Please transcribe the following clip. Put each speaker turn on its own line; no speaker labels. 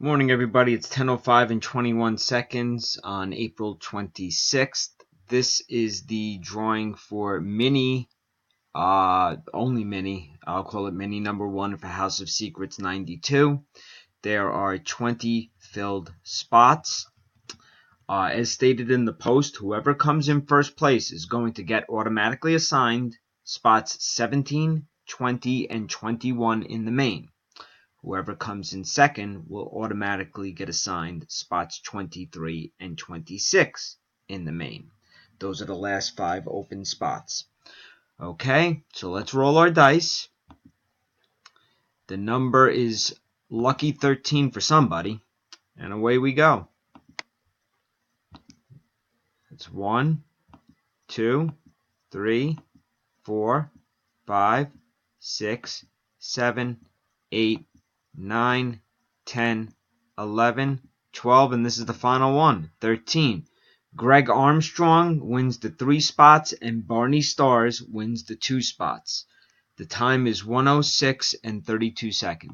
Morning, everybody. It's 10:05 and 21 seconds on April 26th. This is the drawing for mini, only mini. I'll call it mini number 1 for House of Secrets 92. There are 20 filled spots. As stated in the post, whoever comes in first place is going to get automatically assigned spots 17, 20, and 21 in the main. Whoever comes in second will automatically get assigned spots 23 and 26 in the main. Those are the last 5 open spots. Okay, so let's roll our dice. The number is lucky 13 for somebody, and away we go. It's 1, 2, 3, 4, 5, 6, 7, 8, 9, 10, 11, 12, and this is the final one, 13. Greg Armstrong wins the 3 spots, and Barney Stars wins the 2 spots. The time is 1:06 and 32 seconds.